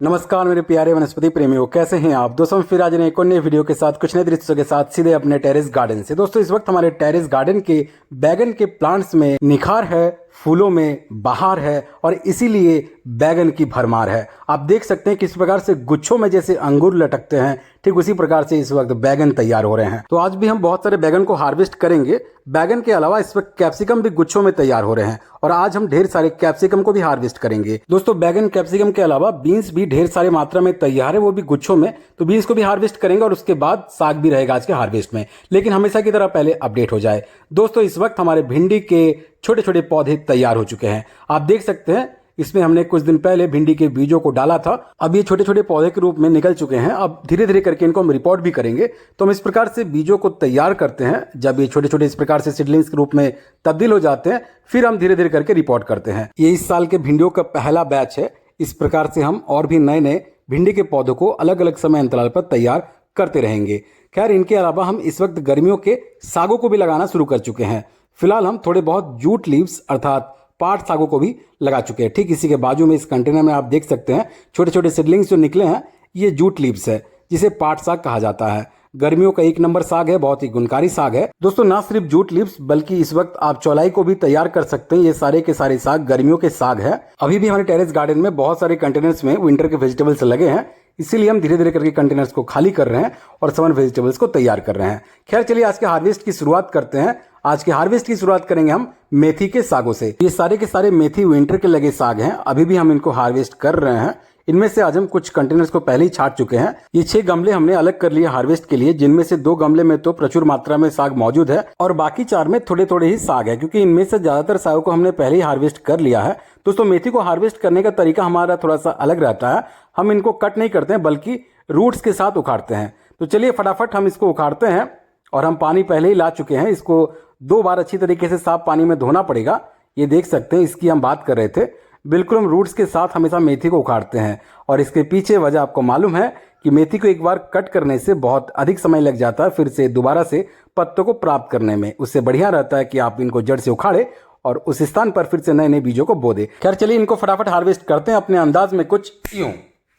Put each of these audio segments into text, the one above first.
नमस्कार मेरे प्यारे वनस्पति प्रेमियों, कैसे हैं आप दोस्तों। फिर आज एक और नए वीडियो के साथ कुछ नए दृश्यों के साथ सीधे अपने टेरेस गार्डन से। दोस्तों इस वक्त हमारे टेरेस गार्डन के बैगन के प्लांट्स में निखार है, फूलों में बहार है और इसीलिए बैगन की भरमार है। आप देख सकते हैं किस प्रकार से गुच्छों में जैसे अंगूर लटकते हैं, ठीक उसी प्रकार से इस वक्त बैगन तैयार हो रहे हैं। तो आज भी हम बहुत सारे बैगन को हार्वेस्ट करेंगे। बैगन के अलावा इस वक्त कैप्सिकम भी गुच्छों में तैयार हो रहे हैं और आज हम ढेर सारे कैप्सिकम को भी हार्वेस्ट करेंगे। दोस्तों बैगन कैप्सिकम के अलावा बीन्स भी ढेर सारे मात्रा में तैयार है, वो भी गुच्छों में। तो बीन्स को भी हार्वेस्ट करेंगे और उसके बाद साग भी रहेगा आज के हार्वेस्ट में। लेकिन हमेशा की तरह पहले अपडेट हो जाए। दोस्तों इस वक्त हमारे भिंडी के छोटे छोटे पौधे तैयार हो चुके हैं। आप देख सकते हैं इसमें हमने कुछ दिन पहले भिंडी के बीजों को डाला था। अब ये छोटे छोटे पौधे के रूप में निकल चुके हैं। अब धीरे धीरे करके इनको हम रिपोर्ट भी करेंगे। तो हम इस प्रकार से बीजों को तैयार करते हैं। जब ये छोटे छोटे इस प्रकार से सीडलिंग्स के रूप में तब्दील हो जाते हैं, फिर हम धीरे धीरे करके रिपोर्ट करते हैं। ये इस साल के भिंडियों का पहला बैच है। इस प्रकार से हम और भी नए नए भिंडी के पौधों को अलग अलग समय अंतराल पर तैयार करते रहेंगे। खैर इनके अलावा हम इस वक्त गर्मियों के सागों को भी लगाना शुरू कर चुके हैं। फिलहाल हम थोड़े बहुत जूट लीव्स अर्थात पाट सागों को भी लगा चुके हैं। ठीक इसी के बाजू में इस कंटेनर में आप देख सकते हैं छोटे छोटे सीडलिंग्स जो निकले हैं, ये जूट लीव्स है जिसे पाट साग कहा जाता है। गर्मियों का 1 नंबर साग है, बहुत ही गुणकारी साग है। दोस्तों ना सिर्फ जूट लीव्स बल्कि इस वक्त आप चौलाई को भी तैयार कर सकते हैं। ये सारे के सारे साग गर्मियों के साग है। अभी भी हमारे टेरेस गार्डन में बहुत सारे कंटेनर्स में विंटर के वेजिटेबल्स लगे हैं, इसीलिए हम धीरे धीरे करके कंटेनर्स को खाली कर रहे हैं और समर वेजिटेबल्स को तैयार कर रहे हैं। खैर चलिए आज के हार्वेस्ट की शुरुआत करते हैं। आज के हार्वेस्ट की शुरुआत करेंगे हम मेथी के सागों से। ये सारे के सारे मेथी विंटर के लगे साग हैं। अभी भी हम इनको हार्वेस्ट कर रहे हैं। इनमें से आज हम कुछ कंटेनर्स को पहले ही छांट चुके हैं। ये 6 गमले हमने अलग कर लिए हार्वेस्ट के लिए, जिनमें से 2 गमले में तो प्रचुर मात्रा में साग मौजूद है और बाकी 4 में थोड़े थोड़े ही साग है, क्योंकि इनमें से ज्यादातर सागों को हमने पहले ही हार्वेस्ट कर लिया है। दोस्तों मेथी को हार्वेस्ट करने का तरीका हमारा थोड़ा सा अलग रहता है। हम इनको कट नहीं करते हैं बल्कि रूट्स के साथ उखाड़ते हैं। तो चलिए फटाफट हम इसको उखाड़ते हैं और हम पानी पहले ही ला चुके हैं। इसको 2 बार अच्छी तरीके से साफ पानी में धोना पड़ेगा। ये देख सकते हैं, इसकी हम बात कर रहे थे। बिल्कुल हम रूट्स के साथ हमेशा मेथी को उखाड़ते हैं और इसके पीछे वजह आपको मालूम है कि मेथी को एक बार कट करने से बहुत अधिक समय लग जाता है फिर से दोबारा से पत्तों को प्राप्त करने में। उससे बढ़िया रहता है कि आप इनको जड़ से उखाड़े और उस स्थान पर फिर से नए नए बीजों को बो दे। खैर चलिए इनको फटाफट हार्वेस्ट करते हैं अपने अंदाज में कुछ यूं।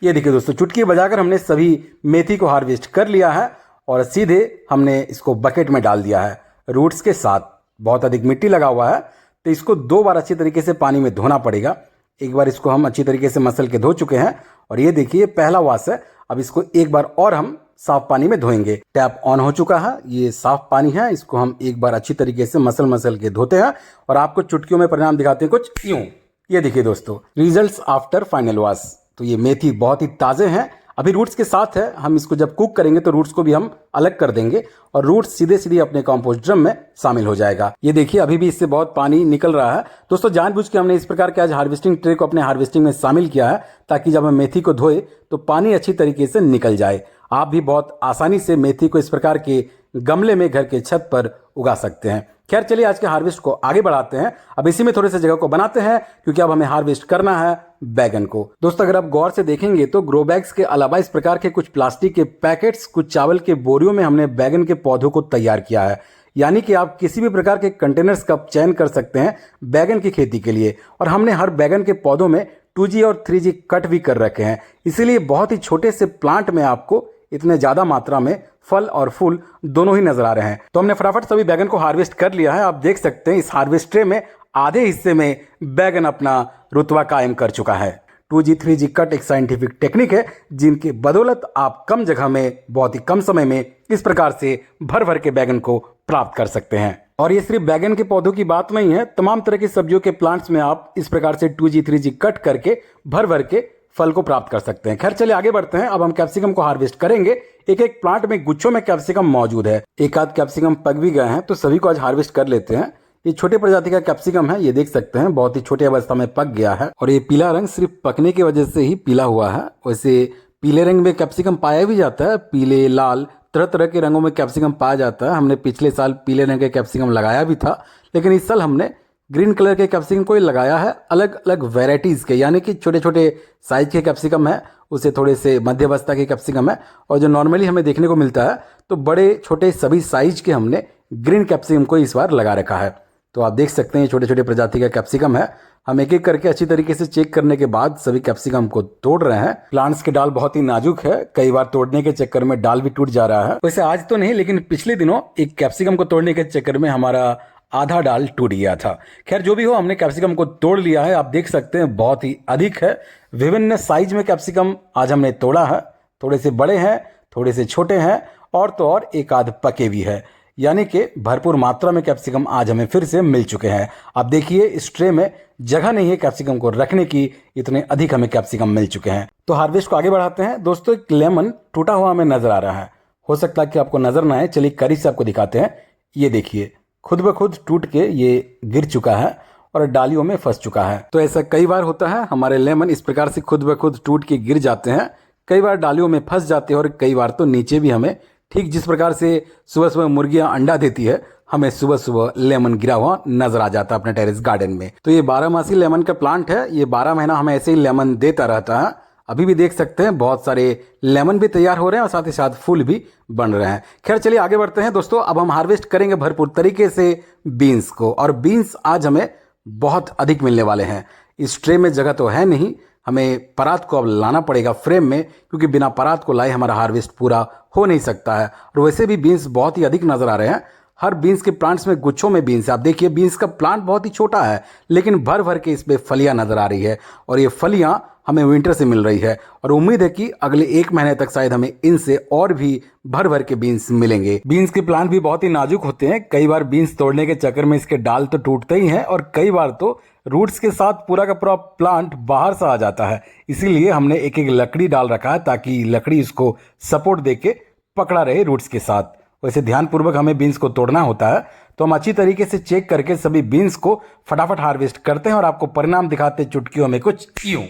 ये देखिए दोस्तों, चुटकी बजाकर हमने सभी मेथी को हार्वेस्ट कर लिया है और सीधे हमने इसको बकेट में डाल दिया है रूट्स के साथ। बहुत अधिक मिट्टी लगा हुआ है तो इसको 2 बार अच्छी तरीके से पानी में धोना पड़ेगा। एक बार इसको हम अच्छी तरीके से मसल के धो चुके हैं और ये देखिए पहला वॉश है। अब इसको एक बार और हम साफ पानी में धोएंगे। टैप ऑन हो चुका है, ये साफ पानी है। इसको हम एक बार अच्छी तरीके से मसल के धोते हैं और आपको चुटकियों में परिणाम दिखाते हैं कुछ यूं। ये देखिए दोस्तों, रिजल्ट्स आफ्टर फाइनल वॉश। तो ये मेथी बहुत ही ताजे हैं, अभी रूट्स के साथ है। हम इसको जब कुक करेंगे तो रूट्स को भी हम अलग कर देंगे और रूट्स सीधे सीधे अपने कंपोस्ट ड्रम में शामिल हो जाएगा। ये देखिए अभी भी इससे बहुत पानी निकल रहा है। दोस्तों जानबूझ के हमने इस प्रकार के आज हार्वेस्टिंग ट्रे को अपने हार्वेस्टिंग में शामिल किया है ताकि जब हम मेथी को धोए तो पानी अच्छी तरीके से निकल जाए। आप भी बहुत आसानी से मेथी को इस प्रकार के गमले में घर के छत पर उगा सकते हैं। खैर चलिए आज के हार्वेस्ट को आगे बढ़ाते हैं। अब इसी में थोड़े से जगह को बनाते हैं क्योंकि अब हमें हार्वेस्ट करना है बैगन को। दोस्तों अगर आप गौर से देखेंगे तो ग्रो बैग्स के अलावा इस प्रकार के कुछ प्लास्टिक के पैकेट्स, कुछ चावल के बोरियों में हमने बैगन के पौधों को तैयार किया है। यानी कि आप किसी भी प्रकार के कंटेनर्स का चयन कर सकते हैं बैगन की खेती के लिए। और हमने हर बैगन के पौधों में 2G और 3G कट भी कर रखे हैं, इसीलिए बहुत ही छोटे से प्लांट में आपको इतने ज्यादा मात्रा में फल और फूल दोनों ही नजर आ रहे हैं। तो हमने फटाफट सभी बैगन को हार्वेस्ट कर लिया है। आप देख सकते हैं इस हार्वेस्ट ट्रे में आधे हिस्से में बैगन अपना रुतबा कायम कर चुका है। 2G 3G कट एक साइंटिफिक टेक्निक है जिनकी बदौलत आप कम जगह में बहुत ही कम समय में इस प्रकार से भर भर के बैगन को प्राप्त कर सकते हैं। और ये सिर्फ बैगन के पौधों की बात नहीं है, तमाम तरह की सब्जियों के प्लांट्स में आप इस प्रकार से 2G 3G कट करके भर भर के फल को प्राप्त कर सकते हैं। खैर चलिए आगे बढ़ते हैं। अब हम कैप्सिकम को हार्वेस्ट करेंगे। एक एक प्लांट में गुच्छों में कैप्सिकम मौजूद है। एक आध कैप्सिकम पक भी गए हैं तो सभी को आज हार्वेस्ट कर लेते हैं। ये छोटे प्रजाति का कैप्सिकम है, ये देख सकते हैं बहुत ही छोटी अवस्था में पक गया है और ये पीला रंग सिर्फ पकने की वजह से ही पीला हुआ है। वैसे पीले रंग में कैप्सिकम पाया भी जाता है, पीले लाल तरह तरह के रंगों में कैप्सिकम पाया जाता है। हमने पिछले साल पीले रंग के कैप्सिकम लगाया भी था, लेकिन इस साल हमने ग्रीन कलर के कैप्सिकम को ही लगाया है। अलग अलग वेराइटीज के, यानी कि छोटे छोटे साइज के कैप्सिकम है, उसे थोड़े से मध्यावस्था के कैप्सिकम है और जो नॉर्मली हमें देखने को मिलता है तो बड़े छोटे सभी साइज के हमने ग्रीन कैप्सिकम को इस बार लगा रखा है। तो आप देख सकते हैं छोटे छोटे प्रजाति का कैप्सिकम है। हम एक एक करके अच्छी तरीके से चेक करने के बाद सभी कैप्सिकम को तोड़ रहे हैं। प्लांट्स के डाल बहुत ही नाजुक है, कई बार तोड़ने के चक्कर में डाल भी टूट जा रहा है। वैसे आज तो नहीं, लेकिन पिछले दिनों एक कैप्सिकम को तोड़ने के चक्कर में हमारा आधा डाल टूट गया था। खैर जो भी हो, हमने कैप्सिकम को तोड़ लिया है। आप देख सकते हैं बहुत ही अधिक है। विभिन्न साइज में कैप्सिकम आज हमने तोड़ा है। थोड़े से बड़े हैं, थोड़े से छोटे हैं और तो और एक आध पके भी है। यानी कि भरपूर मात्रा में कैप्सिकम आज हमें फिर से मिल चुके हैं। आप देखिए इस ट्रे में जगह नहीं है कैप्सिकम को रखने की, इतने अधिक हमें कैप्सिकम मिल चुके हैं। तो हार्वेस्ट को आगे बढ़ाते हैं। दोस्तों एक लेमन टूटा हुआ हमें नजर आ रहा है। हो सकता है कि आपको नजर ना आए, चलिए करीब से आपको दिखाते हैं। ये देखिए खुद ब खुद टूट के ये गिर चुका है और डालियों में फंस चुका है। तो ऐसा कई बार होता है, हमारे लेमन इस प्रकार से खुद ब खुद टूट के गिर जाते हैं। कई बार डालियों में फंस जाते हैं और कई बार तो नीचे भी हमें, ठीक जिस प्रकार से सुबह सुबह मुर्गियां अंडा देती है, हमें सुबह सुबह लेमन गिरा हुआ नजर आ जाता है अपने टेरेस गार्डन में। तो ये 12 मासी लेमन का प्लांट है। ये 12 महीना हमें ऐसे ही लेमन देता रहता है। अभी भी देख सकते हैं बहुत सारे लेमन भी तैयार हो रहे हैं और साथ ही साथ फूल भी बन रहे हैं। खैर चलिए आगे बढ़ते हैं दोस्तों। अब हम हार्वेस्ट करेंगे भरपूर तरीके से बीन्स को, और बीन्स आज हमें बहुत अधिक मिलने वाले हैं। इस ट्रे में जगह तो है नहीं, हमें परात को अब लाना पड़ेगा फ्रेम में, क्योंकि बिना परात को लाए हमारा हार्वेस्ट पूरा हो नहीं सकता है। और वैसे भी बीन्स बहुत ही अधिक नजर आ रहे हैं। हर बीन्स के प्लांट्स में गुच्छों में बीन्स है। आप देखिए बीन्स का प्लांट बहुत ही छोटा है, लेकिन भर भर के इसमें फलियां नजर आ रही है और ये फलियां हमें विंटर से मिल रही है। और उम्मीद है कि अगले 1 महीने तक शायद हमें इनसे और भी भर भर के बीन्स मिलेंगे। बीन्स के प्लांट भी बहुत ही नाजुक होते हैं। कई बार बीन्स तोड़ने के चक्कर में इसके डाल तो टूटते ही हैं और कई बार तो रूट्स के साथ पूरा का पूरा प्लांट बाहर से आ जाता है। इसीलिए हमने एक एक लकड़ी डाल रखा है ताकि लकड़ी इसको सपोर्ट देके पकड़ा रहे रूट्स के साथ। वैसे ध्यानपूर्वक हमें बीन्स को तोड़ना होता है। तो हम अच्छी तरीके से चेक करके सभी बीन्स को फटाफट हार्वेस्ट करते हैं और आपको परिणाम दिखाते चुटकियों में कुछ यूं।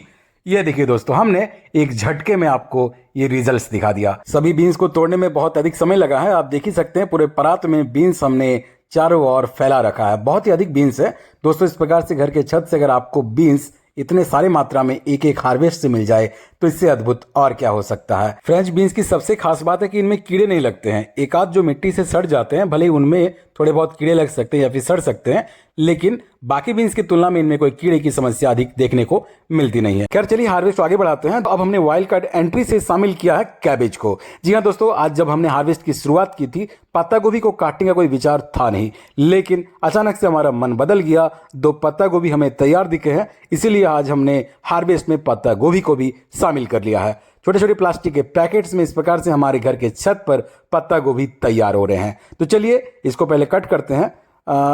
ये देखिए दोस्तों, हमने एक झटके में आपको ये रिजल्ट्स दिखा दिया। सभी बीन्स को तोड़ने में बहुत अधिक समय लगा है। आप देख ही सकते हैं पूरे परात में बीन्स हमने चारों ओर फैला रखा है। बहुत ही अधिक बीन्स है दोस्तों। इस प्रकार से घर के छत से अगर आपको बीन्स इतने सारे मात्रा में एक एक हार्वेस्ट से मिल जाए तो इससे अद्भुत और क्या हो सकता है। फ्रेंच बीन्स की सबसे खास बात है कि इनमें कीड़े नहीं लगते हैं। एक आध जो मिट्टी से सड़ जाते हैं, भले ही उनमें थोड़े बहुत कीड़े लग सकते हैं या फिर सड़ सकते हैं, लेकिन बाकी बीन्स की तुलना में इनमें कोई कीड़े की समस्या अधिक देखने को मिलती नहीं है। खैर चलिए हार्वेस्ट आगे बढ़ाते हैं। तो अब हमने वाइल्ड कार्ड एंट्री से शामिल किया है कैबेज को। जी हाँ दोस्तों, आज जब हमने हार्वेस्ट की शुरुआत की थी पत्ता गोभी को काटने का कोई विचार था नहीं, लेकिन अचानक से हमारा मन बदल गया। 2 पत्ता गोभी हमें तैयार दिखे हैं, इसीलिए आज हमने हार्वेस्ट में पत्ता गोभी को भी शामिल कर लिया है। छोटे छोटे प्लास्टिक के पैकेट्स में इस प्रकार से हमारे घर के छत पर पत्ता गोभी तैयार हो रहे हैं। तो चलिए इसको पहले कट करते हैं।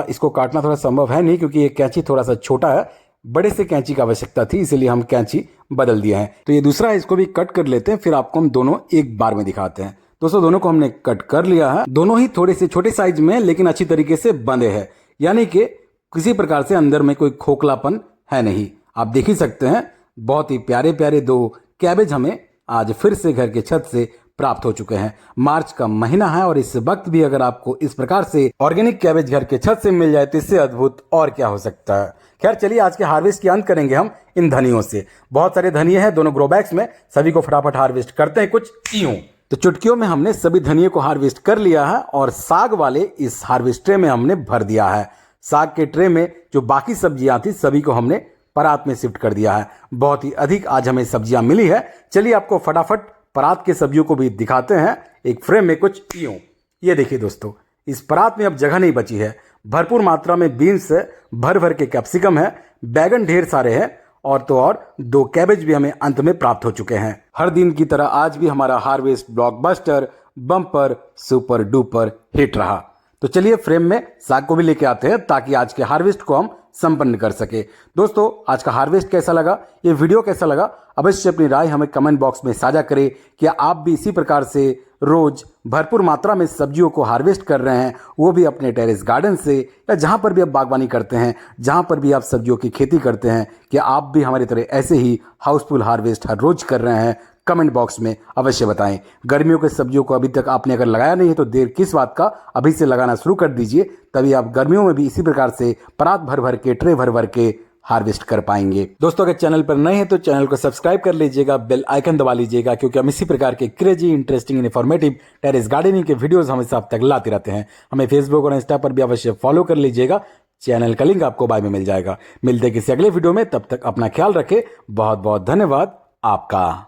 इसको काटना थोड़ा संभव है नहीं, क्योंकि ये कैंची थोड़ा सा छोटा है। बड़े से कैंची की आवश्यकता थी, इसीलिए हम कैंची बदल दिए हैं। तो ये दूसरा है, इसको भी कट कर लेते हैं, फिर आपको हम दोनों एक बार में दिखाते हैं। दोस्तों दोनों को हमने कट कर लिया है। दोनों ही थोड़े से छोटे साइज में लेकिन अच्छी तरीके से बंधे हैं, यानी कि किसी प्रकार से अंदर में कोई खोखलापन है नहीं। आप देख ही सकते हैं बहुत ही प्यारे प्यारे 2 कैबेज हमें आज फिर से घर के छत से प्राप्त हो चुके हैं। मार्च का महीना है और इस वक्त भी अगर आपको इस प्रकार से ऑर्गेनिक कैबेज घर के छत से मिल जाए तो इससे अद्भुत और क्या हो सकता है। खैर चलिए आज के हार्वेस्ट की अंत करेंगे हम इन धनियों से। बहुत सारे धनिये हैं दोनों ग्रो बैग्स में, सभी को फटाफट हार्वेस्ट करते हैं कुछ यूं। तो चुटकियों में हमने सभी धनिये को हार्वेस्ट कर लिया है और साग वाले इस हार्वेस्ट ट्रे में हमने भर दिया है। साग के ट्रे में जो बाकी सब्जियां थी सभी को हमने परात में शिफ्ट कर दिया है। बहुत ही अधिक आज हमें सब्जियां मिली है। चलिए आपको फटाफट परात के सब्जियों को भी दिखाते हैं एक फ्रेम में कुछ यूं। ये देखिए दोस्तों, इस परात में अब जगह नहीं बची है। भरपूर मात्रा में बीन्स है, भर भर के कैप्सिकम है, बैगन ढेर सारे हैं और तो और 2 कैबेज भी हमें अंत में प्राप्त हो चुके हैं। हर दिन की तरह आज भी हमारा harvest blockbuster bumper super duper hit रहा। तो चलिए फ्रेम में साग को भी लेके आते हैं ताकि आज के हार्वेस्ट को हम संपन्न कर सके। दोस्तों आज का हार्वेस्ट कैसा लगा, ये वीडियो कैसा लगा, अवश्य अपनी राय हमें कमेंट बॉक्स में साझा करें। क्या आप भी इसी प्रकार से रोज भरपूर मात्रा में सब्जियों को हार्वेस्ट कर रहे हैं, वो भी अपने टेरेस गार्डन से, या जहां पर भी आप बागवानी करते हैं, जहां पर भी आप सब्जियों की खेती करते हैं, क्या आप भी हमारी तरह ऐसे ही हाउसफुल हार्वेस्ट हर रोज कर रहे हैं? कमेंट बॉक्स में अवश्य बताएं। गर्मियों के सब्जियों को अभी तक आपने अगर लगाया नहीं है तो देर किस बात का, अभी से लगाना शुरू कर दीजिए, तभी आप गर्मियों में भी इसी प्रकार से परात भर भर के, ट्रे भर भर के हार्वेस्ट कर पाएंगे। दोस्तों अगर चैनल पर नए हैं तो चैनल को सब्सक्राइब कर लीजिएगा, बेल आइकन दबा लीजिएगा, क्योंकि हम इसी प्रकार के crazy, interesting, informative terrace gardening के वीडियोस हमेशा आप तक लाते रहते हैं। हमें फेसबुक और इंस्टा पर भी अवश्य फॉलो कर लीजिएगा चैनल का लिंक आपको बाय में मिल जाएगा। मिलते हैं किसी अगले वीडियो में, तब तक अपना ख्याल रखें। बहुत बहुत धन्यवाद आपका।